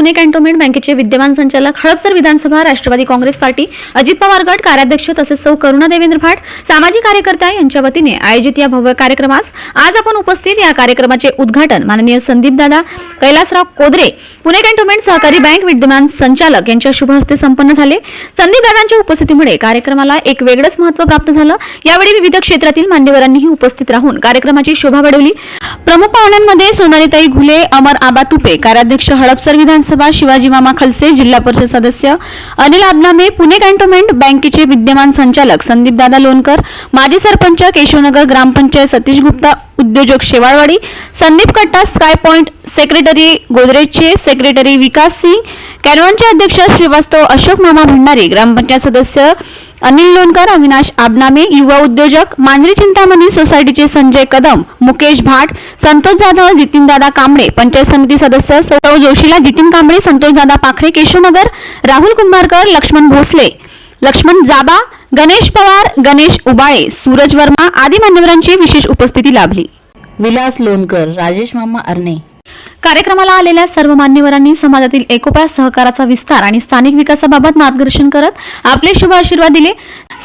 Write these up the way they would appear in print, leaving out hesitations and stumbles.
Pune cantonment बँकेचे विद्यमान संचालक, हडपसर विधानसभा, राष्ट्रवादी काँग्रेस पार्टी, अजित पवार गट कार्याध्यक्ष तसेच सौ करुणा देवेंद्र भाट सामाजिक कार्यकर्ता यांच्या वतीने आयोजित या भव्य कार्यक्रमास आज आपण उपस्थित. या कार्यक्रमाचे उद्घाटन माननीय संदीपदादा कैलासराव कोदरे, पुणे कॅन्टोन्मेंट सहकारी बँक विद्यमान संचालक यांच्या शुभ हस्ते संपन्न झाले. संदीपदादांच्या उपस्थितीमुळे कार्यक्रमाला एक वेगळंच महत्त्व प्राप्त झालं. यावेळी विविध क्षेत्रातील मान्यवरांनीही उपस्थित राहून कार्यक्रमाची शोभा वाढवली. प्रमुख पाहुण्यांमध्ये सोनालीताई घुले, अमर आबा तुपे, कार्याध्यक्ष हडपसर विधानसभा, शिवाजी मामा खलसे, जिल्हा परिषद सदस्य अनिल आबनामे, पुणे कॅन्टोन्मेंट बँकेचे विद्यमान संचालक संदीपदादा लोणकर, माजी सरपंच केशवनगर ग्रामपंचायत सतीश गुप्ता, उद्योजक शेवाळवाडी संदीप कट्टा, स्काय पॉइंट सेक्रेटरी गोदरेजचे सेक्रेटरी विकास सिंग, कॅनवनचे अध्यक्ष श्रीवास्तव अशोक मामा भंडारी, ग्रामपंचायत सदस्य अनिल लोणकर, अविनाश आबनामे, युवा उद्योजक मांजरी चिंतामणी सोसायटीचे संजय कदम, मुकेश भाट, संतोष जाधव, जितीनदादा कांबळे, पंचायत समिती सदस्य सौ जोशीला, जितीन कांबळे, संतोषदादा पाखरे, केशवनगर, राहुल कुंभारकर, लक्ष्मण भोसले, लक्ष्मण जाबा, गणेश पवार, गणेश उबाळे, सूरज वर्मा आदी मान्यवरांची विशेष उपस्थिती लाभली. विलास लोणकर, राजेश मामा अरणे. कार्यक्रमाला आलेल्या सर्व मान्यवरांनी समाजातील एकोप्या, सहकाराचा विस्तार आणि स्थानिक विकासाबाबत मार्गदर्शन करत आपले शुभ आशीर्वाद दिले.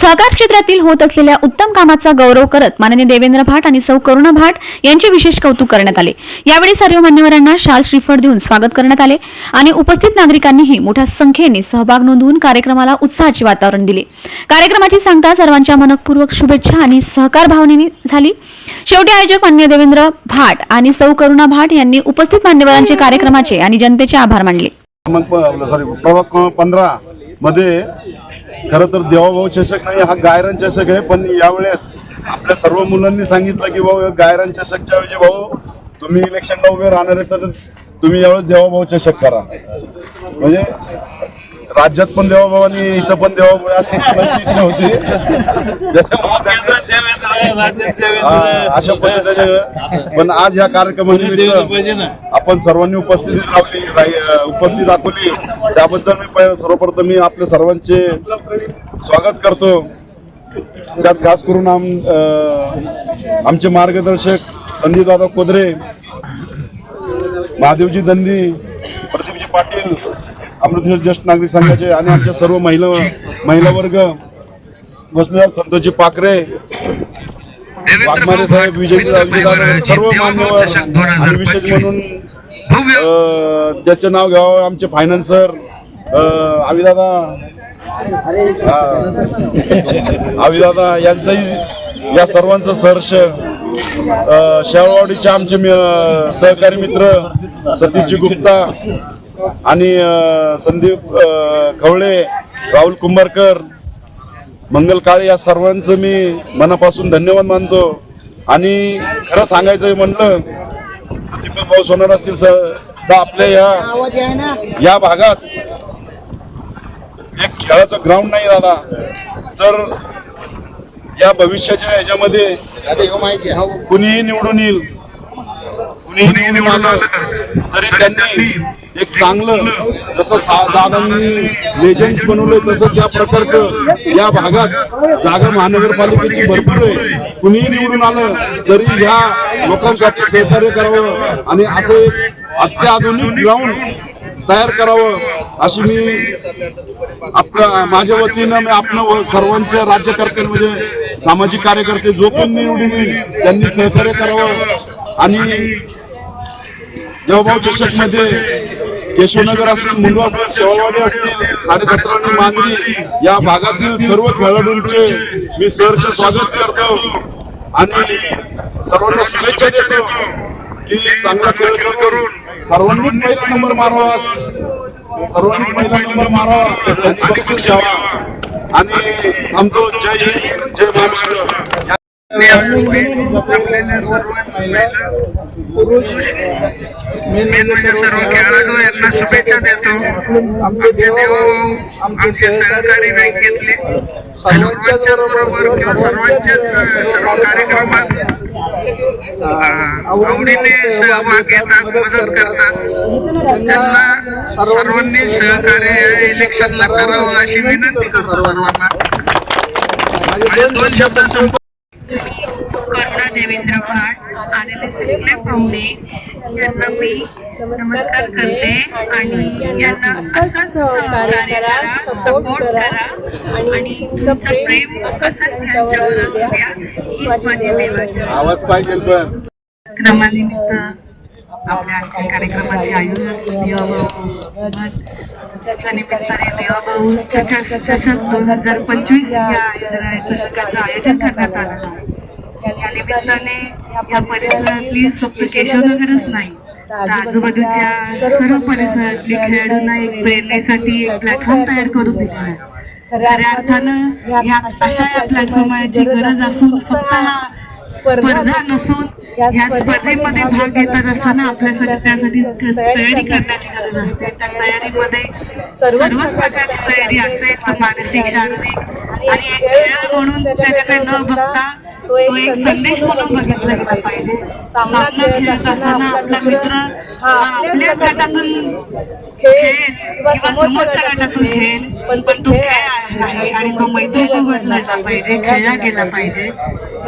सहकार क्षेत्रातील होत असलेल्या उत्तम कामाचा गौरव करत माननीय देवेंद्र भाट आणि सौ करुणा भाट यांचे विशेष कौतुक करण्यात आले. यावेळी सर्व मान्यवरांना शाल श्रीफळ देऊन स्वागत करण्यात आले आणि उपस्थित नागरिकांनीही मोठ्या संख्येने सहभाग नोंदवून कार्यक्रमाला उत्साहाचे वातावरण दिले. कार्यक्रमाची सांगता सर्वांच्या मनपूर्वक शुभेच्छा आणि सहकार भावनेने झाली. शेवटी आयोजक माननीय देवेंद्र भाट आणि सौ करुणा भाट यांनी उपस्थित मान्यवरांचे कार्यक्रमाचे आणि जनतेचे आभार मानले. प्रभाग 15 मध्ये खरं तर देवाभाऊ चषक नाही, हा गायरान चषक आहे. पण यावेळेस आपल्या सर्व मुलांनी सांगितलं की भाऊ गायरान चषकच्या ऐवजी भाऊ तुम्ही इलेक्शनला उभे राहणार आहे तर तुम्ही यावेळेस देवाभाऊ चषक करा. म्हणजे राज्यात पण देवाभाऊ आणि इथं पण देवाभाऊ अशी इच्छा होती. अशा पद्धतीने पण आज ह्या कार्यक्रमानिमित्त आपण सर्वांनी उपस्थित दाखवली. त्याबद्दल मी सर्वप्रथम मी आपल्या सर्वांचे स्वागत करतो. त्यात खास करून आमचे मार्गदर्शक संदीपदादा कोदरे, महादेवजी दंदी, प्रदीपजी पाटील, अमृतसर ज्येष्ठ नागरिक संघाचे आणि आमच्या सर्व महिला वर्ग, वसुधार संतोषजी पाखरे, वाघमारे साहेब, विजयजी सर्व मान्यवर आणि विशेष म्हणून ज्याचे नाव घ्यावं आमचे फायनान्सर आविदादा यांचंही या सर्वांचं सहर्ष. शेवाळवाडीचे आमचे सहकारी मित्र सतीशजी गुप्ता आणि संदीप खवळे, राहुल कुंभारकर, मंगल काळे या सर्वांचं मी मनापासून धन्यवाद मानतो. आणि खरं सांगायचं म्हणलं दीपक भाऊ सोनार असतील तर आपल्या या भागात एक खेळाचं ग्राउंड नाही दादा, तर या भविष्याच्या ह्याच्यामध्ये कुणीही निवडून येईल, कुणीही निवडून आलं तरी त्यांनी एक चांगलं जसं दादांनी लेजंड्स बनवलंय तसं त्या प्रकारचं या भागात जागा महानगरपालिकेची भरपूर आहे. कुणीही निवडून आलं तरी ह्या लोकांसाठी सहकार्य करावं आणि असं अत्याधुनिक ग्राउंड तयार करावं अशी मी माझ्या वतीनं मी आपलं सर्वांच्या राज्यकर्ते म्हणजे सामाजिक कार्यकर्ते जो पण निवडून येईल त्यांनी सहकार्य करावं. आणि देवभाऊ चषक मध्ये केशवनगर असतील, मुंडवा असतील, शेवाळवाडी असतील, 17.5 मांजरी या भागातील सर्व खेळाडूंचे मी सहर्ष स्वागत करतो आणि सर्वांना शुभेच्छा देतो की चांगला खेळ करून सर्वांनी पहिला नंबर मारावा, सर्वांनी पहिला नंबर मारावा आणि बक्षीस घ्यावा. आणि आमचं जय हिंद, जय महाराष्ट्र. सर्व खेळाडू यांना शुभेच्छा देतो. आमचे देव, आमचे सहकारी बँकेतले सर्वांच्या सर्व कार्यक्रमात आवडीने सहभाग घेतात, मदत करतात. त्यांना सर्वांनी सहकार्य इलेक्शनला करावं अशी विनंती करतो सर्वांना. 2 शब्द करुणा देवेंद्र भाट आलेले सगळे पाहुणे यांना मी नमस्कार करते आणि यांना असंच सहकार्य करा, सपोर्ट करा आणि तुमचं प्रेम असंच त्यांच्यावर असू द्या हीच माझी देवाची आवाज पाहिजे पण क्रमानिमित्त आपल्या कार्यक्रमाचे आयोजन देवाभाऊ त्याच्या निमित्ताने देवाभाऊ चषक 2025 या चषकाचं आयोजन करण्यात आलं. या निमित्ताने या परिसरातली फक्त केशवनगरच नाही तर आजूबाजूच्या सर्व परिसरातली खेळाडूंना एक प्रेरणेसाठी एक प्लॅटफॉर्म तयार करून दिलेला आहे. खऱ्या अर्थानं या अशा या प्लॅटफॉर्मची गरज असून फक्त हा स्पर्धा नसून या स्पर्धेमध्ये भाग घेत असताना आपल्यासाठी त्यासाठी तयारी करण्याची गरज असते. त्या तयारीमध्ये सर्वच प्रकारची तयारी असेल तर मानसिक, शारीरिक आणि एक खेळ म्हणून त्याच्याकडे न बघता तो एक संदेश म्हणून बघितला गेला पाहिजे. सामना खेळत असताना आपला मित्र हा आपल्याच गटातून खेळ किंवा समोरच्या गटातून खेळ पण तो खेळ आहे आणि तो मैत्रीपूर्ण बदलला पाहिजे, खेळला गेला पाहिजे.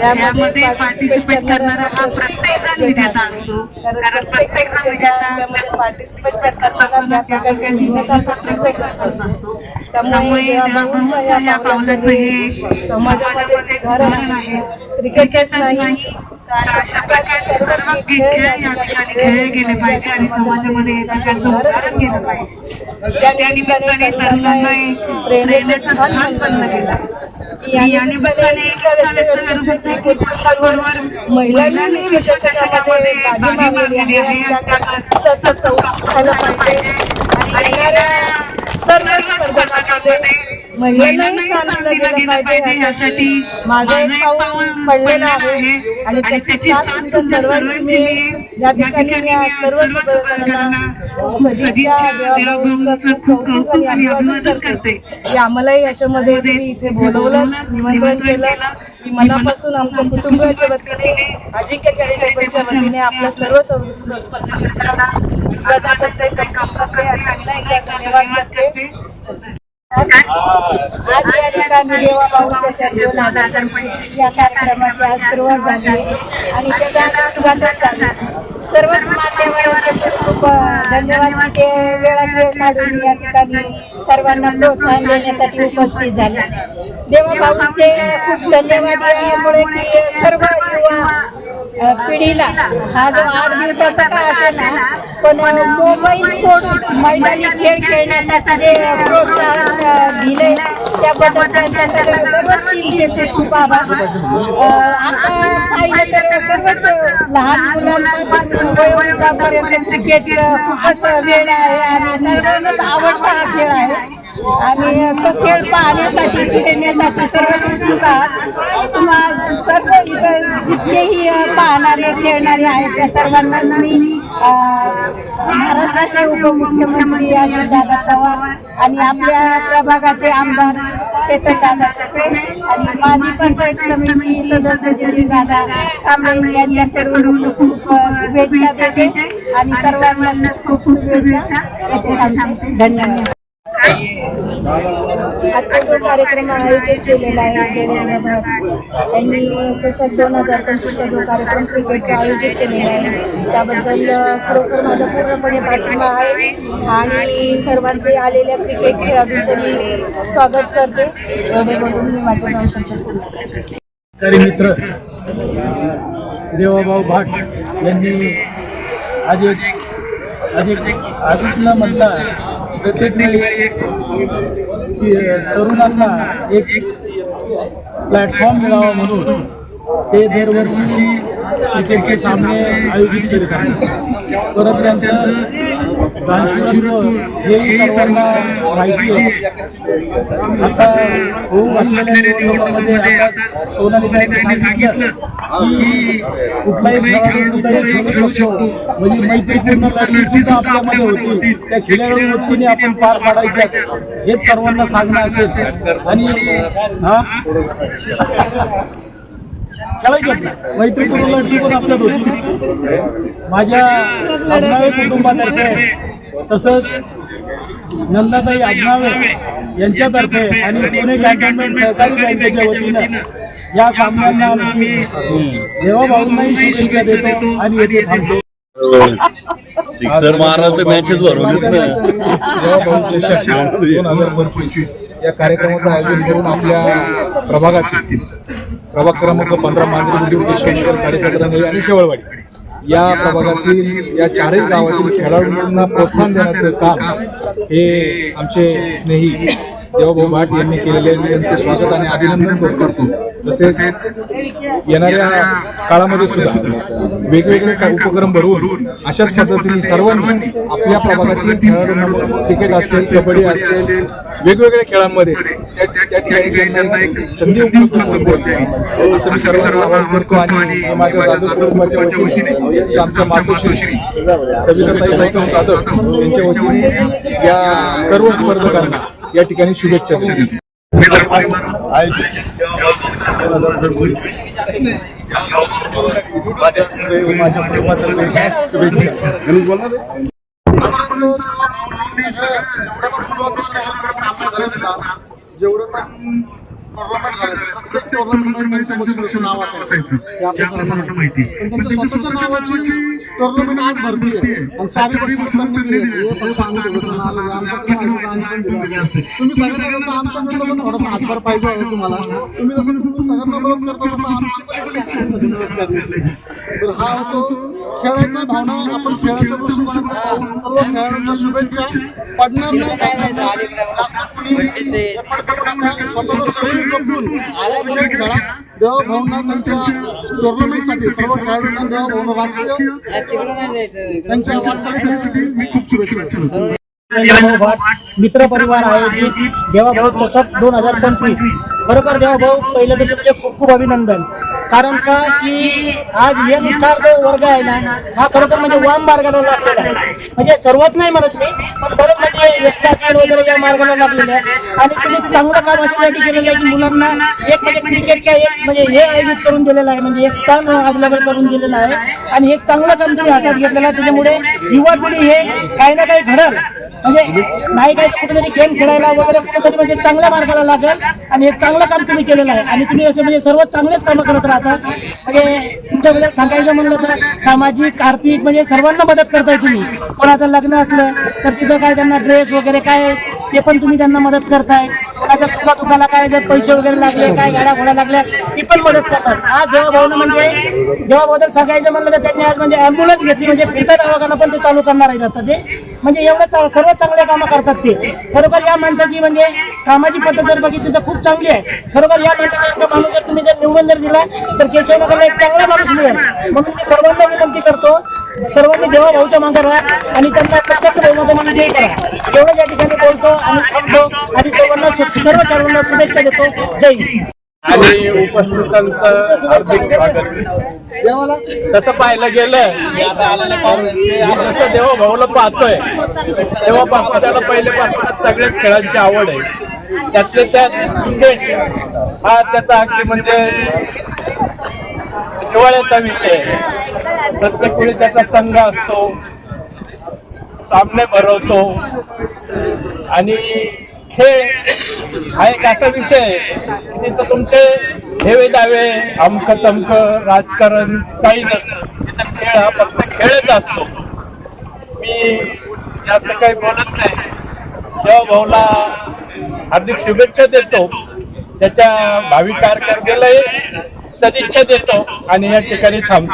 यामध्ये पार्टिसिपेट करणारा हा प्रत्येक जण विजेता असतो कारण प्रत्येक जण विजेता पार्टिसिपेट करत असताना प्रत्येक जण असतो. त्यामुळे या पावलाचं हे समाजामध्ये धरण आहे. क्रिकेटच नाही अशा प्रकारचे सर्व खेळ या ठिकाणी खेळले गेले पाहिजे आणि समाजामध्ये एकाचं उदाहरण गेलं पाहिजे. त्या निमित्ताने तरुणांना एक प्रेरणेचं स्थान बनलं गेलं. या निमित्ताने एक इच्छा व्यक्त करू शकते की पुरुषांबरोबर महिलांनी विश्वचषकामध्ये बाजी मारलेली आहे त्यात सतत उठायला पाहिजे आणि सर्व स्पर्धकांमध्ये महिलांनाही स्थान दिलं गेलं पाहिजे. यासाठी माझं एक पाऊल पडलेलं आहे आणि त्याची साथ तुमच्या सर्वांची या ठिकाणी सर्व स्पर्धकांना सदिच्छा देवाभाऊंचं खूप कौतुक आणि अभिवादन करते की आम्हालाही याच्यामध्ये इथे बोलवलं, निमंत्रण केलं. मी मनापासून आमच्या कुटुंबाच्या वतीने अजिंक्य चॅरिटेबलच्या वतीने आपल्या सर्व स्पर्धकांना काम करते आणि धन्यवाद करते. आज या ठिकाणी देवाभाऊच्या शब्द 2025 या कार्यक्रमाची आज सुरुवात झाली आणि त्याचा उद्घाटन झालं. सर्वच मान्यवरांचे खूप धन्यवाद ते वेळात काढून या ठिकाणी सर्वांना प्रोत्साहन देण्यासाठी उपस्थित झाले. देवाभाऊंचे खूप धन्यवाद यामुळे की सर्व युवा पिढीला हा जो 8 दिवसाचा का असेल ना पण मोबाईल सोडून मैदानी खेळ खेळण्यासाठी जे प्रोत्साहन दिले त्याबद्दल त्यांच्यासाठी सर्वच टीमचे खूप आभार. आता पाहिलं तर सर्वच लहान मुलांपासून वयोवृद्धापर्यंत क्रिकेट खूपच वेळ आहे आणि सर्वांनाच आवडता हा खेळ आहे आणि तो खेळ पाहण्यासाठी खेळण्यासाठी सर्वच उत्सुक आहात. सर्व इतर जितकेही पाहणारे खेळणारे आहेत त्या सर्वांना मी महाराष्ट्राचे उपमुख्यमंत्री अजितदादा पवार आणि आपल्या प्रभागाचे आमदार चेतनदादा टोपे आणि माजी पंचायत समिती सदस्य जिल्हादादा कांबळे यांच्याकडून खूप शुभेच्छा देते आणि सर्वांना खूप शुभेच्छा देते. धन्यवाद. आजचा जो कार्यक्रम आयोजित केलेला आहे त्यांनी चषक 2025चा जो कार्यक्रम क्रिकेटचा आयोजित केलेला आहे त्याबद्दल खरोखर माझा पूर्णपणे पाठिंबा आहे आणि सर्वांचे आलेल्या क्रिकेट खेळाडूंचं मी स्वागत करते. म्हणून मी माझं नाव शब्द पूर्ण करते. सारे मित्र देवाभाऊ भाट यांनी आजच न म्हणता प्रत्येक वेळी तरुणांना एक प्लॅटफॉर्म मिळावा म्हणून ते दरवर्षी क्रिकेटचे सामने आयोजित करीत असतात. परत त्यांचं दानशूर हे सर्वांना माहिती आहे. आता होऊ घातलेल्या निवडणुकीमध्ये आता सोनालीताईंनी सांगितलं की कुठलाही खेळाडू खेळू शकतो म्हणजे मैत्रीपूर्ण लढती सुद्धा आपल्यामध्ये होतील. त्या खेळाडू वतीने आपण पार पाडायच्या हेच सर्वांना सांगणं असेल आणि खेळायचं मैत्रीपूर्ण लढती पण आपल्यात होती. माझ्या आडनावे कुटुंबातर्फे तसंच नंदाताई आडनावे यांच्यातर्फे आणि पुणे कॅन्टोन्मेंट सहकारी बँकेच्या वतीनं या सामन्यांना आम्ही देवाभाऊंनाही शुभेच्छा देतो आणि येथे थांबतो. सिक्सर मारा तर मॅचेस भरवून 2025 या कार्यक्रमाचं आयोजन करून आपल्या प्रभागातील प्रभाग क्रमांक 15 मांजरी बुद्रुक 17.5 आणि शेवळवाडी या प्रभागातील या चारही गावातील खेळाडूंना प्रोत्साहन देण्याचं काम हे आमचे स्नेही देवाभाऊ भाट यांनी केलेले, मी यांचे स्वागत आणि अभिनंदन करतो. तसेच येणाऱ्या काळामध्ये सुद्धा वेगवेगळे उपक्रम भरवून अशाच पद्धतीने सर्वांनी आपल्या प्रभागातील खेळाडूंना क्रिकेट असेल, कबड्डी असेल, वेगवेगळ्या खेळांमध्ये त्या ठिकाणी त्यांना एक संधी उपलब्ध करून द्यावी असं मी सर्वांना आवाहन करतो. आणि माझ्या जाधव कुटुंबाच्या वतीने आमच्या मातोश्री सविताताई गौतम जाधव यांच्या वतीने या सर्व स्पर्धकांना या ठिकाणी शुभेच्छा देतो. माझ्या कुटुंबातर्फे शुभेच्छा. गणेश बोलणार आहे? जेवढं पण टुर्नामेंट झाले प्रत्येक टुर्नामेंट त्यांच्या बक्षिसाचं नाव असायचं हे आपल्याला सर्वांना माहिती. पण त्यांच्या स्वतःच्या नावाची टुर्नामेंट आज भरती आहे आणि चारही बक्षिसांनी दिली आहे. फक्त आमच्याकडून आलं, आमच्याकडून दिलं असते. तुम्ही सगळ्यांना आमच्याकडून पण थोडासा हातभार पाहिजे आहे तुम्हाला. तुम्ही जसं सगळ्यांना मदत करता तसं आमची मदत करण्याची. तर हा असो खेळायचा भावना आपण खेळाच्या दृष्टीकोनातून सर्व खेळाडूंना शुभेच्छा. पडणार नाही देवाभाऊंना त्यांच्या टुर्नामेंटसाठी सर्व खेळाडूंना देवाभाऊंना राजकीय त्यांच्या वाटचालीसाठी मी खूप शुभेच्छा. देवाभाऊ भाट मित्र परिवार आयोजित देवाभाऊ चषक 2025. खरोखर देवाभाऊ पहिलं तर तुमचे खूप खूप अभिनंदन. कारण का की आज हे नुसार जो वर्ग आहे ना हा खरोखर म्हणजे वाम मार्गाला लागलेला आहे. म्हणजे सर्वच नाही म्हणत मी, पण बरेच म्हणजे यष्टातील वगैरे या मार्गाला लागलेले आहे. आणि तुम्ही चांगलं काम अशासाठी केलेलं आहे की मुलांना एक म्हणजे क्रिकेटच्या एक म्हणजे हे आयोजित करून दिलेलं आहे, म्हणजे एक स्थान अवेलेबल करून दिलेलं आहे. आणि एक चांगलं काम तुम्ही हातात घेतलेलं आहे. त्याच्यामुळे युवा पिढी हे काही ना काही घडल, म्हणजे नाही काही कुठेतरी गेम खेळायला वगैरे कुठेतरी म्हणजे चांगल्या मार्गाला लागेल. आणि एक चांगलं काम तुम्ही केलेलं आहे आणि तुम्ही असं म्हणजे सर्व चांगलेच कामं करत राहतात. म्हणजे तुमच्याबद्दल सांगायचं म्हणलं तर सामाजिक आर्थिक म्हणजे सर्वांना मदत करताय तुम्ही. कोणाचं लग्न असलं तर तिथं काय त्यांना ड्रेस वगैरे काय ते पण तुम्ही त्यांना मदत करताय. कोणाच्या सुखा दुखाला काय जर पैसे वगैरे लागले काय गाड्या घोड्या लागल्या ती पण मदत करतात. आज देवाभाऊनं म्हणजे देवाबद्दल सांगायचं म्हणलं तर त्यांनी आज म्हणजे ॲम्ब्युलन्स घेतली, म्हणजे फिरता दवाखाना पण ते चालू करणार आहेत आता ते. म्हणजे एवढं सर्व चांगले कामं करतात ते. खरोखर या माणसाची म्हणजे कामाची पद्धत जर बघितली तर खूप चांगली आहे. खरोखर या माणसाचा माणूस जर तुम्ही जर निवडून जर दिला तर केशवनगरला एक चांगला माणूस मिळेल. म्हणून मी सर्वांना विनंती करतो, सर्वांनी देवाभाऊच्या मागे राहा आणि त्यांना प्रत्यक्ष बहुमताने जय करा. एवढं या ठिकाणी बोलतो आणि थांबतो आणि सर्वांना सर्व खेळाडूंना शुभेच्छा देतो. जय हिंद. आणि उपस्थितांचं हार्दिक स्वागत. तसं पाहायलं गेलं जसं देवाभाऊला पाहतोय तेव्हापासून त्याला पहिल्यापासूनच सगळ्याच खेळांची आवड आहे. त्यातले त्यात क्रिकेट हा त्याचा अगदी म्हणजे जिव्हाळ्याचा विषय. प्रत्येक वेळी त्याचा संघ असतो, सामने भरवतो आणि खेळ हा एक असा विषय आहे तिथं तुमचे हेवे दावे अमक तमक राजकारण काही नसतं. तिथं खेळ हा फक्त खेळच असतो. मी जास्त काही बोलत नाही. देवाभाऊला हार्दिक शुभेच्छा देतो, त्याच्या भावी कारकिर्दीलाही सदिच्छा देतो आणि या ठिकाणी थांबतो.